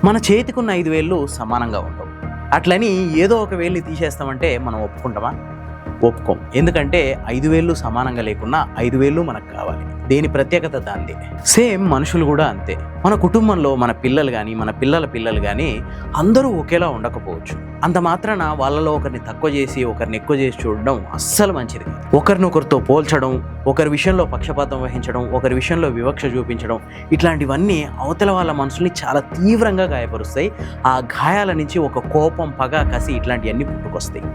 మన చేతికున్న 5 వేళ్ళు సమానంగా ఉండవు. అట్లని ఏదో ఒక వేలుని తీసేస్తామంటే మనం ఒప్పుకుంటామా? ఒప్పుకోం. ఎందుకంటే 5 వేళ్ళు సమానంగా లేకున్నా 5 వేళ్ళు మనకు కావాలి. దేని ప్రత్యేకత దాందే. సేమ్ మనుషులు కూడా అంతే. మన కుటుంబంలో మన పిల్లలు కానీ మన పిల్లల పిల్లలు కానీ అందరూ ఒకేలా ఉండకపోవచ్చు. అంత మాత్రాన వాళ్ళలో ఒకరిని తక్కువ చేసి ఒకరిని ఎక్కువ చేసి చూడడం అస్సలు మంచిది కాదు. ఒకరినొకరితో పోల్చడం, ఒకరి విషయంలో పక్షపాతం వహించడం, ఒకరి విషయంలో వివక్ష చూపించడం, ఇట్లాంటివన్నీ అవతల వాళ్ళ మనసుల్ని చాలా తీవ్రంగా గాయపరుస్తాయి. ఆ గాయాల నుంచి ఒక కోపం, పగ, కసి ఇట్లాంటివన్నీ పుట్టుకొస్తాయి.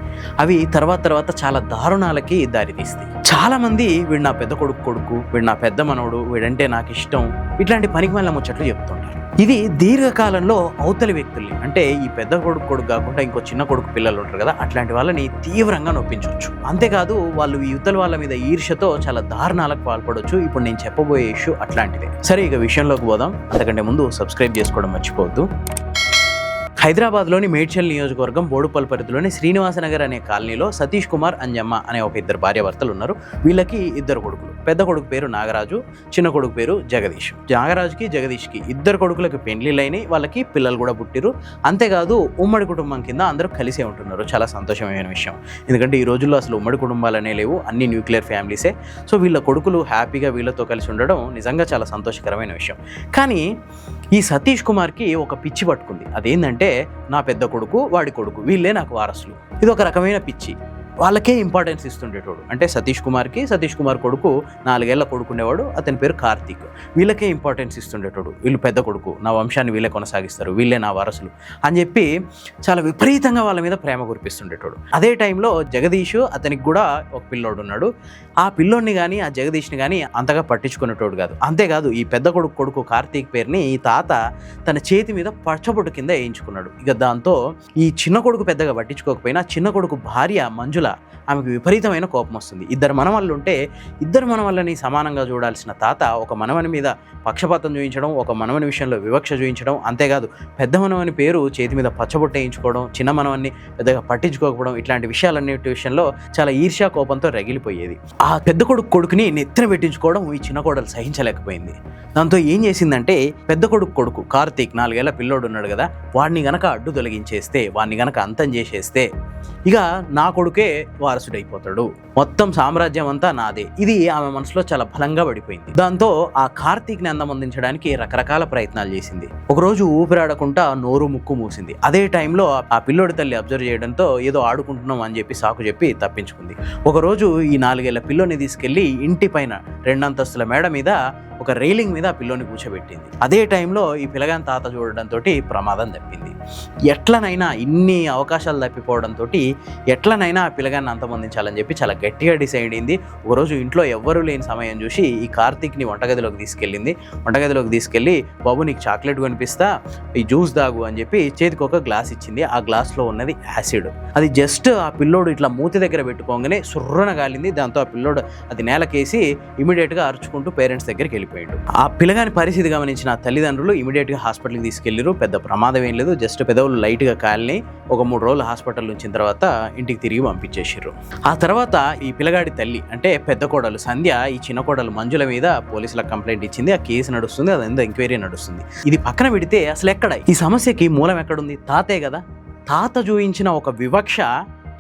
అవి తర్వాత చాలా దారుణాలకి దారితీస్తాయి. చాలామంది వీడు నా పెద్ద కొడుకు, వీడు నా పెద్ద మనవడు, వీడంటే నాకు ఇష్టం, ఇట్లాంటి పనికిమాలిన ముచ్చట్లు చెప్తుంటారు. ఇది దీర్ఘకాలంలో అవతలి వ్యక్తుల్ని, అంటే ఈ పెద్ద కొడుకు కాకుండా ఇంకో చిన్న కొడుకు పిల్లలు ఉంటారు కదా, అట్లాంటి వాళ్ళని తీవ్రంగా నొప్పించవచ్చు. అంతేకాదు వాళ్ళు ఈ యువతల వాళ్ళ మీద ఈర్ష్యతో చాలా దారుణాలకు పాల్పడవచ్చు. ఇప్పుడు నేను చెప్పబోయే ఇష్యూ అట్లాంటిదే. సరే, ఇక విషయంలోకి పోదాం. అంతకంటే ముందు సబ్స్క్రైబ్ చేసుకోవడం మర్చిపోవద్దు. హైదరాబాద్లోని మేడ్చల్ నియోజకవర్గం బోడుపల్ పరిధిలోని శ్రీనివాసనగర్ అనే కాలనీలో సతీష్ కుమార్, అంజమ్మ అనే ఒక ఇద్దరు భార్యాభర్తలు ఉన్నారు. వీళ్ళకి 2 కొడుకులు. పెద్ద కొడుకు పేరు నాగరాజు, చిన్న కొడుకు పేరు జగదీష్. నాగరాజుకి జగదీష్కి 2 కొడుకులకి పెండ్లిళ్ళైనాయి, వాళ్ళకి పిల్లలు కూడా పుట్టిరు. అంతేకాదు ఉమ్మడి కుటుంబం కింద అందరూ కలిసే ఉంటున్నారు. చాలా సంతోషమైన విషయం. ఎందుకంటే ఈ రోజుల్లో అసలు ఉమ్మడి కుటుంబాలనే లేవు, అన్ని న్యూక్లియర్ ఫ్యామిలీసే. సో వీళ్ళ కొడుకులు హ్యాపీగా వీళ్ళతో కలిసి ఉండడం నిజంగా చాలా సంతోషకరమైన విషయం. కానీ ఈ సతీష్ కుమార్కి ఒక పిచ్చి పట్టుకుంది. అదేంటంటే నా పెద్ద కొడుకు, వాడి కొడుకు, వీళ్ళే నాకు వారసులు. ఇది ఒక రకమైన పిచ్చి. వాళ్ళకే ఇంపార్టెన్స్ ఇస్తుండేటోడు. అంటే సతీష్ కుమార్ కొడుకు 4 ఏళ్ల కొడుకునేవాడు, అతని పేరు కార్తీక్. వీళ్ళకే ఇంపార్టెన్స్ ఇస్తుండేటోడు. వీళ్ళు పెద్ద కొడుకు, నా వంశాన్ని వీళ్ళే కొనసాగిస్తారు, వీళ్ళే నా వారసులు అని చెప్పి చాలా విపరీతంగా వాళ్ళ మీద ప్రేమ కురిపిస్తుండేటోడు. అదే టైంలో జగదీష్, అతనికి కూడా ఒక పిల్లోడు ఉన్నాడు. ఆ పిల్లోడిని కానీ ఆ జగదీష్ని కానీ అంతగా పట్టించుకునేటోడు కాదు. అంతేకాదు ఈ పెద్ద కొడుకు కార్తీక్ పేరుని ఈ తాత తన చేతి మీద పచ్చబొట్టు కింద వేయించుకున్నాడు. ఇక దాంతో ఈ చిన్న కొడుకు పెద్దగా పట్టించుకోకపోయినా చిన్న కొడుకు భార్య మంజుల, ఆమెకు విపరీతమైన కోపం వస్తుంది. 2 మనవళ్ళు ఉంటే 2 మనవళ్ళని సమానంగా చూడాల్సిన తాత ఒక మనవని మీద పక్షపాతం చూపించడం, ఒక మనవని విషయంలో వివక్ష చూపించడం, అంతేకాదు పెద్ద మనవని పేరు చేతి మీద పచ్చబొట్టు వేయించుకోవడం, చిన్న మనవన్ని పెద్దగా పట్టించుకోకపోవడం, ఇట్లాంటి విషయాలన్నిటి విషయంలో చాలా ఈర్ష్యా కోపంతో రగిలిపోయేది. ఆ పెద్ద కొడుకుని నెత్తిన పెట్టించుకోవడం ఈ చిన్న కోడలు సహించలేకపోయింది. దాంతో ఏం చేసిందంటే పెద్ద కొడుకు కార్తీక్ 4 ఏళ్ల పిల్లోడు ఉన్నాడు కదా, వాడిని గనక అడ్డు తొలగించేస్తే, వాడిని గనక అంతం చేసేస్తే ఇక నా కొడుకే వారసుడైపోతాడు, మొత్తం సామ్రాజ్యం అంతా నాదే. ఇది ఆమె మనసులో చాలా బలంగా పడిపోయింది. దాంతో ఆ కార్తీక్ని అందమందించడానికి రకరకాల ప్రయత్నాలు చేసింది. ఒకరోజు ఊపిరాడకుండా నోరు ముక్కు మూసింది. అదే టైంలో ఆ పిల్లోడి తల్లి అబ్జర్వ్ చేయడంతో ఏదో ఆడుకుంటున్నాం అని చెప్పి సాకు చెప్పి తప్పించుకుంది. ఒకరోజు ఈ 4 ఏళ్ల పిల్లోని తీసుకెళ్లి ఇంటి పైన 2 అంతస్తుల మేడ మీద ఒక రైలింగ్ మీద ఆ పిల్లోని కూర్చోబెట్టింది. అదే టైంలో ఈ పిల్లగాని తాత చూడడంతో ప్రమాదం తప్పింది. ఎట్లనైనా ఇన్ని అవకాశాలు తప్పిపోవడంతో ఎట్లనైనా ఆ పిల్లగాన్ని అంతమొందించాలని చెప్పి చాలా గట్టిగా డిసైడ్ అయింది. ఒకరోజు ఇంట్లో ఎవ్వరూ లేని సమయం చూసి ఈ కార్తీక్ని వంటగదిలోకి తీసుకెళ్ళింది. వంటగదిలోకి తీసుకెళ్ళి, బాబు నీకు చాక్లెట్ కనిపిస్తా, ఈ జ్యూస్ తాగు అని చెప్పి చేతికి ఒక గ్లాస్ ఇచ్చింది. ఆ గ్లాస్లో ఉన్నది యాసిడ్. అది జస్ట్ ఆ పిల్లోడు ఇట్లా మూతి దగ్గర పెట్టుకోగానే సుర్రన గాలింది. దాంతో ఆ పిల్లోడు అది నేలకేసి ఇమీడియట్గా అరుచుకుంటూ పేరెంట్స్ దగ్గరికి వెళ్ళిపోయాడు. ఆ పిల్లగాని పరిస్థితి గమనించిన తల్లిదండ్రులు ఇమీడియట్గా హాస్పిటల్కి తీసుకెళ్లారు. పెద్ద ప్రమాదం ఏం లేదు, జస్ట్ పెదవులు లైట్గా కాలిని ఒక 3 రోజులు హాస్పిటల్ ఉంచిన తర్వాత ఇంటికి తిరిగి పంపించేసారు. ఆ తర్వాత ఈ పిల్లగాడి తల్లి అంటే పెద్ద కోడలు సంధ్య ఈ చిన్న కోడలు మంజుల మీద పోలీసులకు కంప్లైంట్ ఇచ్చింది. ఆ కేసు నడుస్తుంది, అదంతా ఎంక్వైరీ నడుస్తుంది. ఇది పక్కన పెడితే అసలు ఎక్కడ ఈ సమస్యకి మూలం ఎక్కడుంది? తాతే కదా. తాత చూయించిన ఒక వివక్ష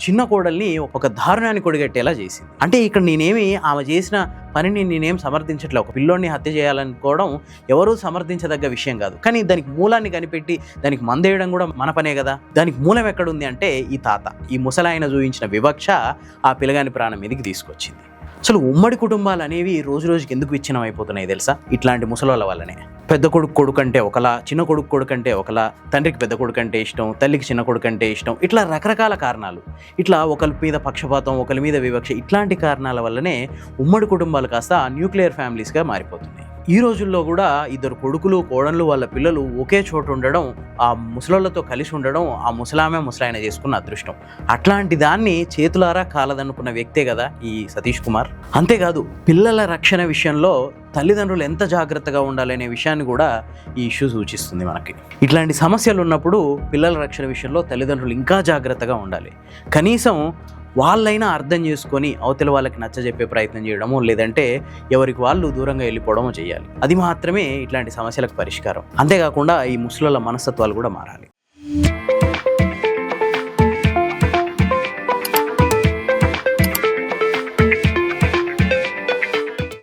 చిన్న కోడల్ని ఒక దారుణాన్ని కొడిగట్టేలా చేసింది. అంటే ఇక్కడ నేనేమి ఆమె చేసిన పనిని నేనేం సమర్థించట్లే. ఒక పిల్లోడిని హత్య చేయాలనుకోవడం ఎవరూ సమర్థించదగ్గ విషయం కాదు. కానీ దానికి మూలాన్ని కనిపెట్టి దానికి మందేయడం కూడా మన పనే కదా. దానికి మూలం ఎక్కడుంది అంటే ఈ తాత, ఈ ముసలాయన చూపించిన వివక్ష ఆ పిల్లగాని ప్రాణం మీదకి తీసుకొచ్చింది. అసలు ఉమ్మడి కుటుంబాలు అనేవి రోజు రోజుకి ఎందుకు విచ్ఛిన్నం అయిపోతున్నాయి తెలుసా? ఇట్లాంటి ముసలోళ్ళ వల్లనే. పెద్ద కొడుకు అంటే ఒకలా, చిన్న కొడుకు అంటే ఒకలా, తండ్రికి పెద్ద కొడుకు అంటే ఇష్టం, తల్లికి చిన్న కొడుకు అంటే ఇష్టం, ఇట్లా రకరకాల కారణాలు. ఇట్లా ఒకరి మీద పక్షపాతం, ఒకరి మీద వివక్ష, ఇట్లాంటి కారణాల వల్లనే ఉమ్మడి కుటుంబాలు కాస్త న్యూక్లియర్ ఫ్యామిలీస్గా మారిపోతున్నాయి. ఈ రోజుల్లో కూడా 2 కొడుకులు, కోడళ్ళు, వాళ్ళ పిల్లలు ఒకే చోటు ఉండడం, ఆ ముసలోళ్ళతో కలిసి ఉండడం ఆ ముసలాయన చేసుకున్న అదృష్టం. అట్లాంటి దాన్ని చేతులారా కాలదనుకున్న వ్యక్తే కదా ఈ సతీష్ కుమార్. అంతేకాదు పిల్లల రక్షణ విషయంలో తల్లిదండ్రులు ఎంత జాగ్రత్తగా ఉండాలనే విషయాన్ని కూడా ఈ ఇష్యూ సూచిస్తుంది మనకి. ఇట్లాంటి సమస్యలు ఉన్నప్పుడు పిల్లల రక్షణ విషయంలో తల్లిదండ్రులు ఇంకా జాగ్రత్తగా ఉండాలి. కనీసం వాళ్ళైనా అర్థం చేసుకొని అవతల వాళ్ళకి నచ్చజెప్పే ప్రయత్నం చేయడము, లేదంటే ఎవరికి వాళ్ళు దూరంగా వెళ్ళిపోవడము చేయాలి. అది మాత్రమే ఇట్లాంటి సమస్యలకు పరిష్కారం. అంతేకాకుండా ఈ ముసలోళ్ళ మనస్తత్వాలు కూడా మారాలి.